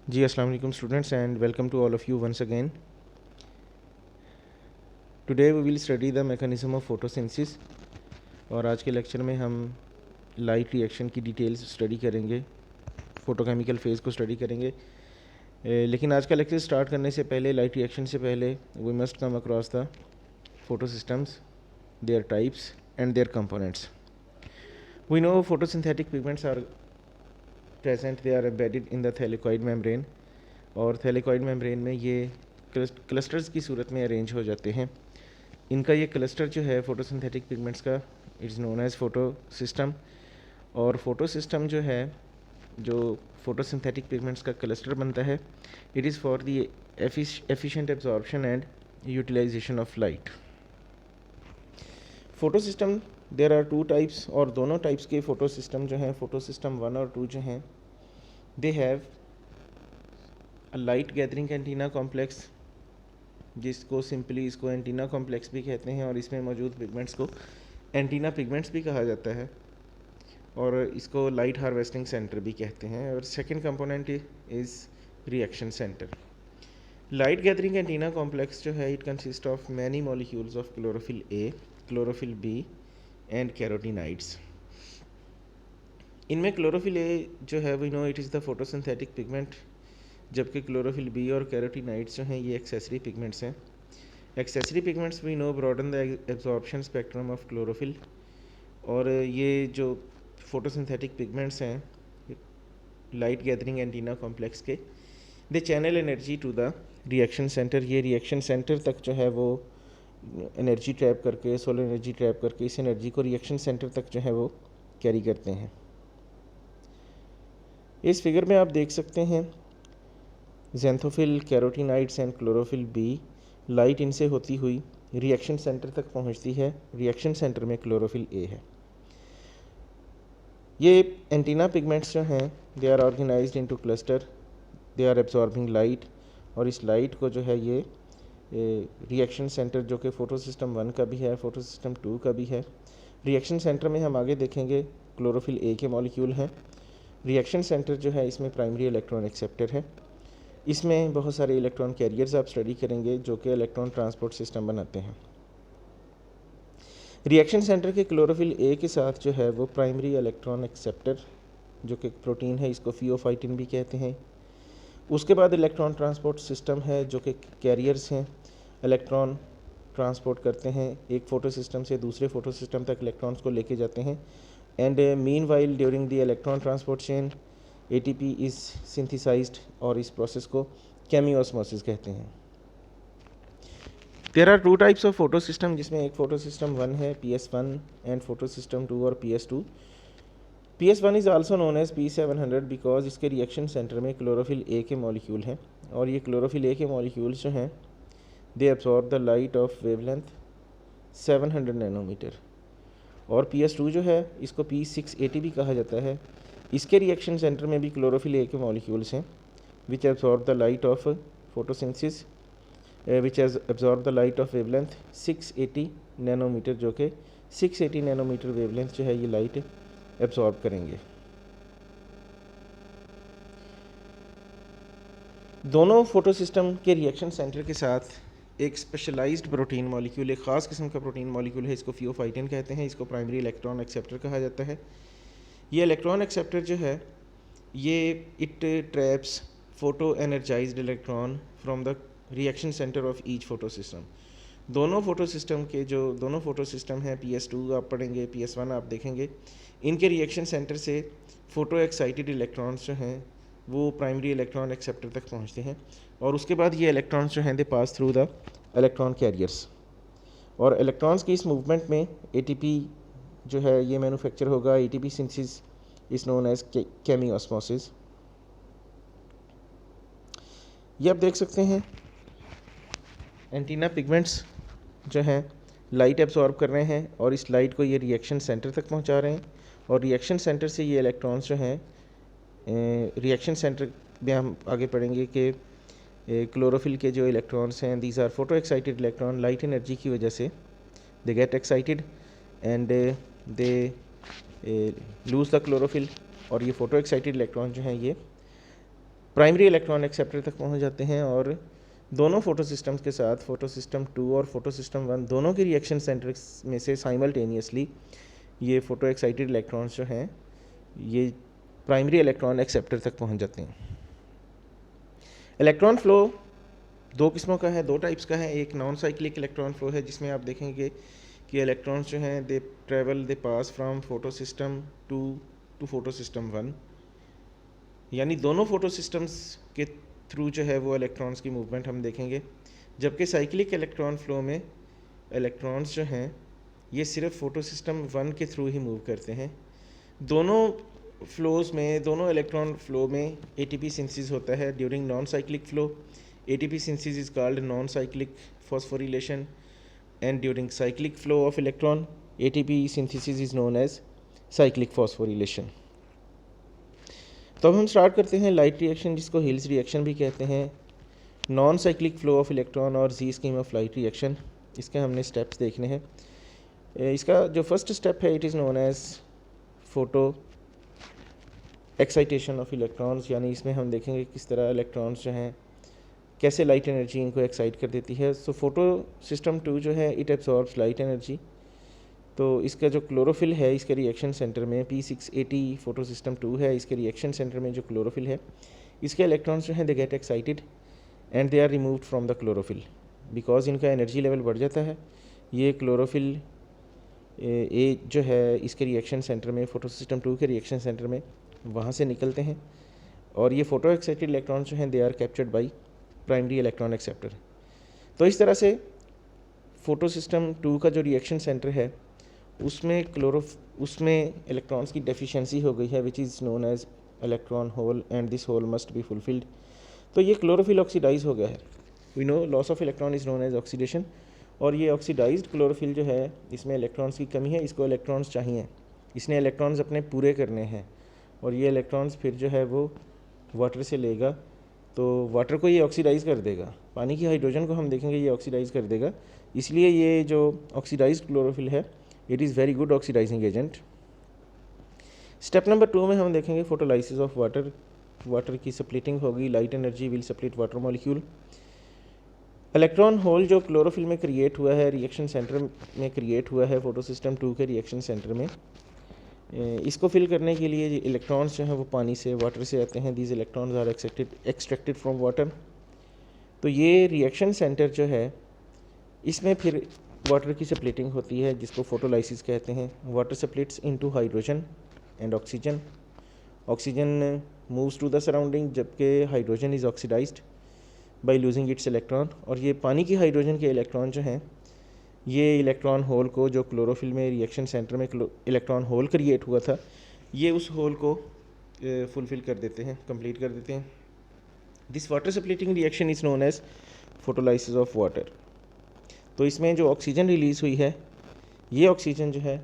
जी अस्सलाम वालेकुम students and welcome to all of you once again. Today we will study the mechanism of photosynthesis. और आज के lecture में हम लाइट रिएक्शन की डिटेल्स स्टडी करेंगे, फोटोकेमिकल फेज़ को स्टडी करेंगे। लेकिन आज का लेक्चर स्टार्ट करने से पहले, लाइट रिएक्शन से पहले, we must come across the photo systems, their types and their components. We know photosynthetic pigments are present, they are embedded in the thylakoid membrane. और थैलेकॉइड मेम्ब्रेन में ये clusters की सूरत में अरेंज हो जाते हैं। इनका ये क्लस्टर जो है फोटोसिंथेटिक पिगमेंट्स का, it is known as photo system. और फोटो सिस्टम जो है, जो फोटोसिंथेटिक पिगमेंट्स का क्लस्टर बनता है, it is for the efficient absorption and utilisation of light. Photo system, there are two types, और दोनों टाइप्स के फोटो सिस्टम जो हैं, फोटो सिस्टम 1 और 2 जो हैं, they have a light gathering antenna complex, जिसको सिंपली इसको एंटीना कॉम्प्लेक्स भी कहते हैं, और इसमें मौजूद पिगमेंट्स को एंटीना पिगमेंट्स भी कहा जाता है, और इसको लाइट हार्वेस्टिंग सेंटर भी कहते हैं। और second component is reaction centre. Light gathering antenna complex जो है, it consist of many molecules of chlorophyll A, chlorophyll B and carotenoids. इनमें क्लोरोफिल ए जो है, we know it is the photosynthetic pigment, जबकि क्लोरोफिल बी और carotenoids जो हैं ये एक्सेसरी पिगमेंट्स हैं। Accessory pigments we know broaden the absorption spectrum of chlorophyll. और ये जो फोटोसिंथेटिक पिगमेंट्स हैं लाइट गैदरिंग एंटीना कॉम्प्लेक्स के, they channel energy to the reaction centre. ये रिएक्शन सेंटर तक जो है वो एनर्जी ट्रैप करके, सोलर एनर्जी ट्रैप करके, इस एनर्जी को रिएक्शन सेंटर तक जो है वो कैरी करते हैं। इस फिगर में आप देख सकते हैं xanthophyll, carotenoids and chlorophyll B, light इनसे होती हुई रिएक्शन सेंटर तक पहुंचती है। रिएक्शन सेंटर में क्लोरोफिल ए है। ये एंटीना पिगमेंट्स जो हैं, they are organised into cluster, they are absorbing light, और इस लाइट को जो है ये रिएक्शन सेंटर, जो कि फोटो सिस्टम 1 का भी है, फोटो सिस्टम 2 का भी है। रिएक्शन सेंटर में हम आगे देखेंगे क्लोरोफिल ए के मॉलिक्यूल हैं। रिएक्शन सेंटर जो है, इसमें प्राइमरी इलेक्ट्रॉन एक्सेप्टर है। इसमें बहुत सारे इलेक्ट्रॉन कैरियर्स आप स्टडी करेंगे जो कि इलेक्ट्रॉन ट्रांसपोर्ट सिस्टम बनाते हैं। रिएक्शन सेंटर के क्लोरोफिल ए के साथ जो है वो प्राइमरी इलेक्ट्रॉन एक्सेप्टर, जो कि प्रोटीन है, इसको फियोफाइटिन भी कहते हैं। उसके बाद इलेक्ट्रॉन ट्रांसपोर्ट सिस्टम है, जो कि कैरियर्स हैं, इलेक्ट्रॉन ट्रांसपोर्ट करते हैं, एक फ़ोटो सिस्टम से दूसरे फ़ोटो सिस्टम तक इलेक्ट्रॉन्स को लेके जाते हैं। And meanwhile during the electron transport chain ATP is synthesised, और इस प्रोसेस को केमियोस्मोसिस कहते हैं। There are two types of photo system, जिसमें एक फ़ोटो सिस्टम 1 है, PS1, एंड फोटो सिस्टम 2 और PS2। PS1 is also known as P700 because इसके रिएक्शन सेंटर में क्लोरोफिल ए के मॉलिक्यूल हैं, और ये क्लोरोफिल ए के मॉलिक्यूल्स जो हैं, they absorb the light of wavelength 700 nanometre. और PS2 जो है, इसको P680 भी कहा जाता है। इसके रिएक्शन सेंटर में भी क्लोरोफिल ए के मॉलिक्यूल्स हैं, which absorb the light of photosynthesis, which has absorb the light of wavelength 680 nanometre, जो कि 680 नैनोमीटर वेवलेंथ जो है ये लाइट एब्जॉर्ब करेंगे। दोनों फोटो सिस्टम के रिएक्शन सेंटर के साथ एक स्पेशलाइज्ड प्रोटीन मॉलिक्यूल, एक ख़ास किस्म का प्रोटीन मॉलिक्यूल है, इसको फियोफाइटिन कहते हैं। इसको प्राइमरी इलेक्ट्रॉन एक्सेप्टर कहा जाता है। ये इलेक्ट्रॉन एक्सेप्टर जो है, ये it traps photo energised electron from the reaction centre of each photo system. दोनों फोटो सिस्टम के जो दोनों फोटो सिस्टम हैं, PS2 आप पढ़ेंगे, PS1 आप देखेंगे, इनके रिएक्शन सेंटर से फ़ोटो एक्साइटेड इलेक्ट्रॉन्स जो हैं वो प्राइमरी इलेक्ट्रॉन एक्सेप्टर तक पहुंचते हैं, और उसके बाद ये इलेक्ट्रॉन्स जो हैं they pass through the electron carriers. और इलेक्ट्रॉन्स की इस मूवमेंट में ATP जो है ये मैन्युफैक्चर होगा। ATP synthesis is known as chemiosmosis. ये आप देख सकते हैं एंटीना पिगमेंट्स जो हैं लाइट एब्जॉर्ब कर रहे हैं, और इस लाइट को ये रिएक्शन सेंटर तक पहुंचा रहे हैं, और रिएक्शन सेंटर से ये इलेक्ट्रॉन्स जो हैं, रिएक्शन सेंटर में हम आगे पढ़ेंगे कि क्लोरोफिल के जो इलेक्ट्रॉन्स हैं, these are photo excited electron, light energy की वजह से they get excited and they lose the chlorophyll, और ये फ़ोटो एक्साइटेड इलेक्ट्रॉन जो हैं ये प्राइमरी इलेक्ट्रॉन एक्सेप्टर तक पहुंच जाते हैं और दोनों फोटो सिस्टम्स के साथ फोटो सिस्टम 2 और फोटो सिस्टम 1 दोनों के रिएक्शन सेंटर में से साइमल्टेनियसली ये फोटो एक्साइटेड इलेक्ट्रॉन्स जो हैं ये प्राइमरी इलेक्ट्रॉन एक्सेप्टर तक पहुंच जाते हैं। इलेक्ट्रॉन फ्लो दो किस्मों का है, दो टाइप्स का है। एक नॉन साइक्लिक इलेक्ट्रॉन फ्लो है जिसमें आप देखेंगे कि इलेक्ट्रॉन्स जो हैं they pass from photo system 2 to photo system 1, यानी दोनों फोटो सिस्टम्स के थ्रू जो है वो इलेक्ट्रॉन्स की मूवमेंट हम देखेंगे। जबकि साइक्लिक इलेक्ट्रॉन फ्लो में इलेक्ट्रॉन्स जो हैं ये सिर्फ फोटो सिस्टम 1 के थ्रू ही मूव करते हैं। दोनों फ्लोज़ में, दोनों इलेक्ट्रॉन फ्लो में एटीपी सिंथेसिस होता है। During non cyclic flow ATP synthesis is called non cyclic phosphorylation and during cyclic flow of electron ATP synthesis is known as cyclic phosphorylation. तो अब हम स्टार्ट करते हैं लाइट रिएक्शन, जिसको Hill's reaction भी कहते हैं, non cyclic flow of electron और Z scheme of light reaction. इसके हमने स्टेप्स देखने हैं। इसका जो फर्स्ट स्टेप है it is known as photo excitation of electrons, यानी इसमें हम देखेंगे किस तरह इलेक्ट्रॉन्स जो हैं कैसे लाइट एनर्जी इनको एक्साइट कर देती है। सो फोटो सिस्टम 2 जो है इट एब्जॉर्ब्स लाइट एनर्जी। तो इसका जो क्लोरोफिल है इसके रिएक्शन सेंटर में P680 फोटो सिस्टम 2 है, इसके रिएक्शन सेंटर में जो क्लोरोफिल है इसके इलेक्ट्रॉन्स जो हैं they get excited and they are removed from the chlorophyll because इनका एनर्जी लेवल बढ़ जाता है। ये क्लोरोफिल ए जो है इसके रिएक्शन सेंटर में, फोटो सिस्टम 2 के रिएक्शन सेंटर में वहाँ से निकलते हैं और ये फोटो एक्साइटेड इलेक्ट्रॉन्स जो हैं they are captured by primary electron acceptor. तो इस तरह से फोटो सिस्टम 2 का जो रिएक्शन सेंटर है उसमें इलेक्ट्रॉन्स की डेफिशिएंसी हो गई है which is known as electron hole and this hole must be fulfilled. तो ये क्लोरोफिल ऑक्सीडाइज हो गया है। We know loss of electron is known as oxidation, और ये ऑक्सीडाइज्ड क्लोरोफिल जो है इसमें इलेक्ट्रॉन्स की कमी है, इसको इलेक्ट्रॉन्स चाहिए, इसने इलेक्ट्रॉन्स अपने पूरे करने हैं और ये इलेक्ट्रॉन्स फिर जो है वो वाटर से लेगा तो वाटर को ये ऑक्सीडाइज़ कर देगा। पानी की हाइड्रोजन को हम देखेंगे ये ऑक्सीडाइज़ कर देगा, इसलिए ये जो ऑक्सीडाइज्ड क्लोरोफिल है it is very good oxidising agent. Step number 2 में हम देखेंगे फोटोलाइसिस ऑफ वाटर। वाटर की स्प्लिटिंग होगी, light energy will split water molecule. Electron hole जो क्लोरोफिल में क्रिएट हुआ है, रिएक्शन सेंटर में क्रिएट हुआ है फोटो सिस्टम 2 के रिएक्शन सेंटर में, इसको फिल करने के लिए इलेक्ट्रॉन्स जो हैं वो पानी से, वाटर से आते हैं। These electrons are extracted from water. तो ये रिएक्शन सेंटर जो है इसमें फिर वाटर की स्प्लिटिंग होती है जिसको फोटोलाइसिस कहते हैं। Water splits into hydrogen and oxygen. Oxygen moves to the surrounding जबकि hydrogen is oxidised by losing its electron. और ये पानी की हाइड्रोजन के इलेक्ट्रॉन जो हैं ये इलेक्ट्रॉन होल को, जो क्लोरोफिल में रिएक्शन सेंटर में इलेक्ट्रॉन होल क्रिएट हुआ था, ये उस होल को फुलफिल कर देते हैं, कंप्लीट कर देते हैं। This water splitting reaction is known as photolysis of water. तो इसमें जो ऑक्सीजन रिलीज़ हुई है ये ऑक्सीजन जो है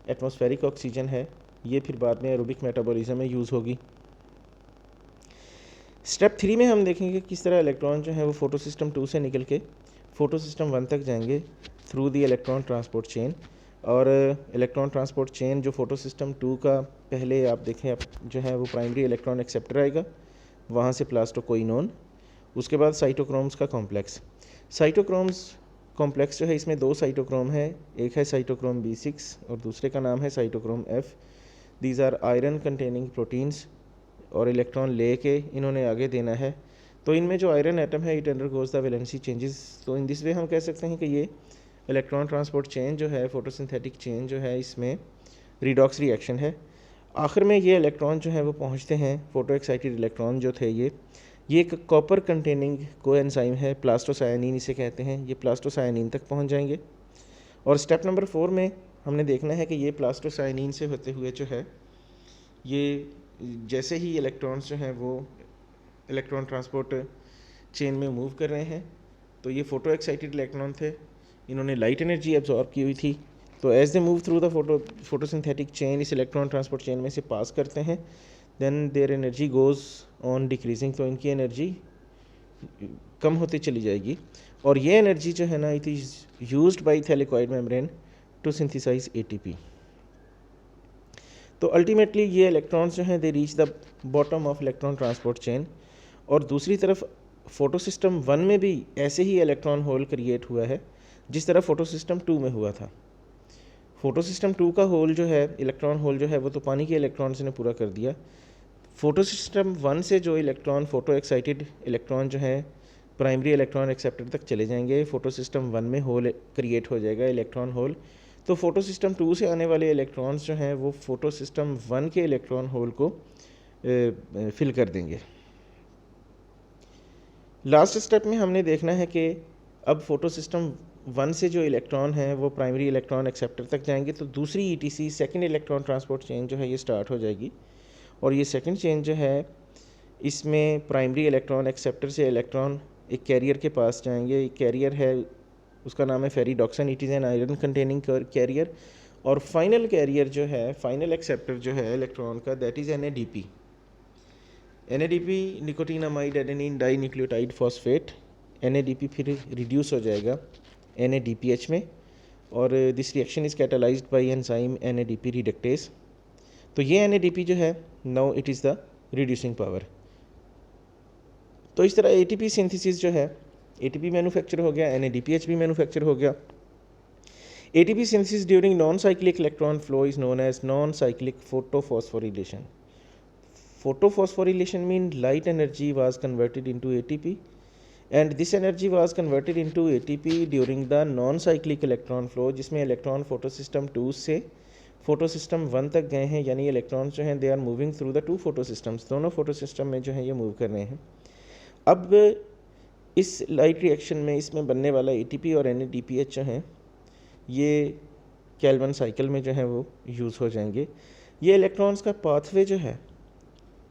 एटमॉस्फेरिक ऑक्सीजन है, ये फिर बाद में एरोबिक मेटाबॉलिज्म में यूज़ होगी। स्टेप 3 में हम देखेंगे किस तरह इलेक्ट्रॉन जो है वो फोटो सिस्टम 2 से निकल के फोटो सिस्टम 1 तक जाएंगे through the electron transport chain. और इलेक्ट्रॉन ट्रांसपोर्ट चेन जो फोटो सिस्टम 2 का, पहले आप देखें जो है वो प्राइमरी इलेक्ट्रॉन एक्सेप्टर आएगा, वहाँ से प्लास्टोकोइनोन, उसके बाद साइटोक्रोम्स का कॉम्प्लेक्स। साइटोक्रोम्स कॉम्प्लेक्स जो है इसमें 2 साइटोक्रोम है, एक है साइटोक्रोम B6 और दूसरे का नाम है cytochrome F। These are iron containing proteins और इलेक्ट्रॉन ले के इन्होंने आगे देना है। तो इनमें जो आयरन एटम है it undergoes the valency changes. तो इन दिस वे हम कह सकते हैं कि ये इलेक्ट्रॉन ट्रांसपोर्ट चेन जो है, फोटोसिंथेटिक चेन जो है, इसमें रिडॉक्स रिएक्शन है। आखिर में ये इलेक्ट्रॉन जो है वो पहुँचते हैं, फोटो एक्साइटेड इलेक्ट्रॉन जो थे ये एक कॉपर कंटेनिंग कोएंजाइम है, प्लास्टोसायनिन इसे कहते हैं, ये प्लास्टोसायनिन तक पहुंच जाएंगे। और स्टेप नंबर 4 में हमने देखना है कि ये प्लास्टोसायनिन से होते हुए जो है ये जैसे ही इलेक्ट्रॉन्स जो हैं वो इलेक्ट्रॉन ट्रांसपोर्ट चेन में मूव कर रहे हैं, तो ये फोटो एक्साइटेड इलेक्ट्रॉन थे, इन्होंने लाइट एनर्जी एब्जॉर्ब की हुई थी। तो as they move through the photosynthetic chain, इस इलेक्ट्रॉन ट्रांसपोर्ट चेन में से पास करते हैं, then their energy goes on decreasing. तो इनकी एनर्जी कम होती चली जाएगी और ये एनर्जी जो है ना it is used by thylakoid membrane to synthesize एटीपी। तो अल्टीमेटली ये इलेक्ट्रॉन्स जो हैं they reach the bottom of electron transport chain और दूसरी तरफ फ़ोटो सिस्टम 1 में भी ऐसे ही इलेक्ट्रॉन होल क्रिएट हुआ है जिस तरह फ़ोटो सिस्टम 2 में हुआ था। फ़ोटो सिस्टम 2 का होल जो है, इलेक्ट्रॉन होल जो है, वो तो पानी के इलेक्ट्रॉन्स ने पूरा कर दिया। फ़ोटो सिस्टम 1 से जो इलेक्ट्रॉन, फ़ोटो एक्साइटेड इलेक्ट्रॉन जो है प्राइमरी इलेक्ट्रॉन एक्सेप्टर तक चले जाएंगे। फ़ोटो सिस्टम 1 में होल क्रिएट हो जाएगा, इलेक्ट्रॉन होल। तो फ़ोटो सिस्टम 2 से आने वाले इलेक्ट्रॉन्स जो हैं वो फ़ोटो सिस्टम 1 के इलेक्ट्रॉन होल को फिल कर देंगे। लास्ट स्टेप में हमने देखना है कि अब फ़ोटो सिस्टम 1 से जो इलेक्ट्रॉन हैं वो प्राइमरी इलेक्ट्रॉन एक्सेप्टर तक जाएंगे, तो दूसरी ETC, second electron transport chain जो है ये स्टार्ट हो जाएगी। और ये सेकेंड चेन जो है, इसमें प्राइमरी इलेक्ट्रॉन एक्सेप्टर से इलेक्ट्रॉन एक कैरियर के पास जाएंगे। एक कैरियर है, उसका नाम है ferredoxin, it is an iron containing carrier. और फाइनल कैरियर जो है, फाइनल एक्सेप्टर जो है इलेक्ट्रॉन का, that is NADP। NADP nicotinamide adenine dinucleotide phosphate. NADP फिर रिड्यूस हो जाएगा NADPH में, और this reaction is catalysed by enzyme NADP reductase. तो ये NADP जो है, now it is the reducing power. तो इस तरह ATP सिंथेसिस जो है, ATP मैन्युफैक्चर हो गया, NADPH भी मैन्युफैक्चर हो गया। ATP synthesis during non-cyclic electron flow is known as non-cyclic photophosphorylation. Photophosphorylation means light energy was converted into ATP, and this energy was converted into ATP during the non-cyclic electron flow, जिसमें electron photo system 2 से photo system 1 तक गए हैं, यानी electrons जो हैं they are moving through the 2 photo systems, दोनों photo system में जो है ये मूव कर रहे हैं। अब इस लाइट रिएक्शन में इसमें बनने वाला ATP और NADPH जो हैं ये कैल्विन साइकिल में जो है वो यूज़ हो जाएंगे। ये इलेक्ट्रॉन्स का पाथवे जो है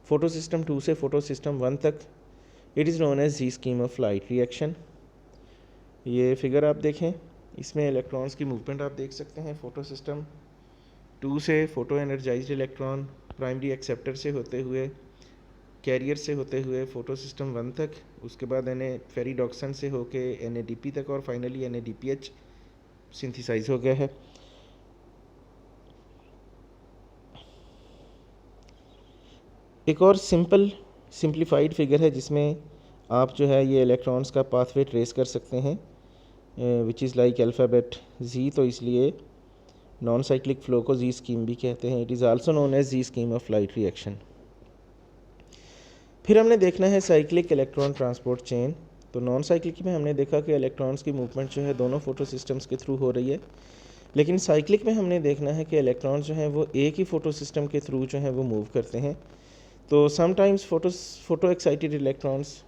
फोटो सिस्टम 2 से फोटो सिस्टम 1 तक, it is known as Z scheme of light reaction. ये फिगर आप देखें, इसमें इलेक्ट्रॉन्स की मूवमेंट आप देख सकते हैं। फोटो सिस्टम 2 से photo energised electron primary acceptor से होते हुए, कैरियर से होते हुए फोटो सिस्टम 1 तक, उसके बाद फेरिडॉक्सन से होके NADP तक, और फाइनली NADPH सिंथेसाइज हो गया है। एक और सिंप्लीफाइड फिगर है जिसमें आप जो है ये इलेक्ट्रॉन्स का पाथवे ट्रेस कर सकते हैं, which is like alphabet Z, तो इसलिए नॉन साइक्लिक फ्लो को जी स्कीम भी कहते हैं। It is also known as Z scheme of light reaction. फिर हमने देखना है साइक्लिक इलेक्ट्रॉन ट्रांसपोर्ट चेन। तो नॉन साइक्लिक में हमने देखा कि इलेक्ट्रॉन्स की मूवमेंट जो है दोनों फोटो सिस्टम्स के थ्रू हो रही है, लेकिन साइक्लिक में हमने देखना है कि इलेक्ट्रॉन्स जो हैं वो एक ही फोटो सिस्टम के थ्रू जो है वो मूव करते हैं। तो sometimes photo excited electrons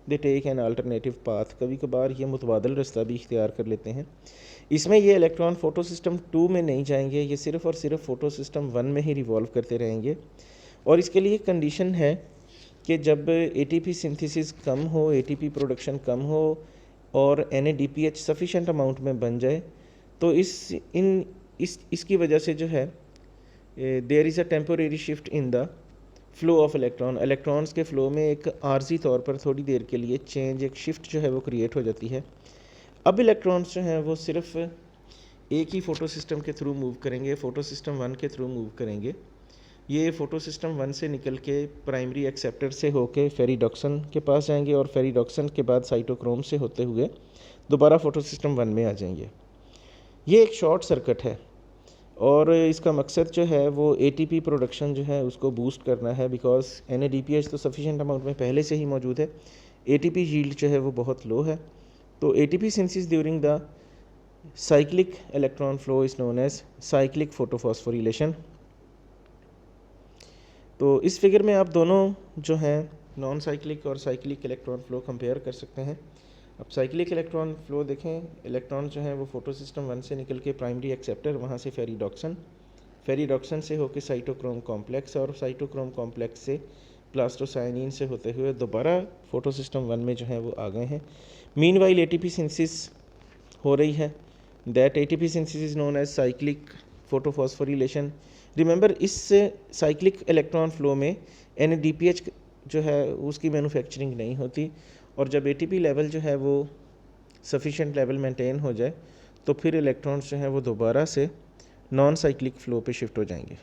they take an alternative path, कभी कभार ये मुतबादल रास्ता भी इख्तियार कर लेते हैं। इसमें ये इलेक्ट्रॉन फोटो सिस्टम 2 में नहीं जाएंगे, ये सिर्फ़ और सिर्फ फोटो सिस्टम 1 में ही रिवॉल्व करते रहेंगे। और इसके लिए कंडीशन है कि जब ATP सिंथेसिस कम हो, ATP प्रोडक्शन कम हो और NADPH सफिशेंट अमाउंट में बन जाए, तो इसकी वजह से जो है there is a temporary shift in the flow of electrons के फ़्लो में एक आर्जी तौर पर थोड़ी देर के लिए चेंज, एक शिफ्ट जो है वो क्रिएट हो जाती है। अब इलेक्ट्रॉन्स जो हैं वो सिर्फ एक ही फ़ोटो सिस्टम के थ्रू मूव करेंगे, फ़ोटो सिस्टम 1 के थ्रू मूव करेंगे। ये फ़ोटो सिस्टम 1 से निकल के प्राइमरी एक्सेप्टर से होके फेरिडॉक्सन के पास जाएंगे, और फेरिडॉक्सन के बाद साइटोक्रोम से होते हुए दोबारा फ़ोटो सिस्टम 1 में आ जाएंगे। ये एक शॉर्ट सर्किट है, और इसका मकसद जो है वो ATP प्रोडक्शन जो है उसको बूस्ट करना है, बिकॉज NADPH तो सफिशेंट अमाउंट में पहले से ही मौजूद है, ATP यील्ड जो है वो बहुत लो है। तो ATP synthesis during the cyclic electron flow is known as cyclic photophosphorylation. तो इस फिगर में आप दोनों जो हैं नॉन साइक्लिक और साइक्लिक इलेक्ट्रॉन फ्लो कंपेयर कर सकते हैं। अब साइक्लिक इलेक्ट्रॉन फ्लो देखें, इलेक्ट्रॉन जो हैं वो फोटो सिस्टम 1 से निकल के प्राइमरी एक्सेप्टर, वहाँ से फेरिडॉक्सन से होकर साइटोक्रोम कॉम्प्लेक्स, और साइटोक्रोम कॉम्प्लेक्स से प्लास्टोसाइनिन से होते हुए दोबारा फोटो सिस्टम 1 में जो है वो आ गए हैं। मीनवाइल ATP सिंथेसिस हो रही है, that ATP synthesis is known as cyclic photophosphorylation. Remember, इस साइक्लिक इलेक्ट्रॉन फ्लो में NADPH जो है उसकी मैन्युफैक्चरिंग नहीं होती, और जब ATP लेवल जो है वो सफिशेंट लेवल मेंटेन हो जाए तो फिर इलेक्ट्रॉन्स जो हैं वो दोबारा से नॉन साइक्लिक फ़्लो पे शिफ्ट हो जाएंगे।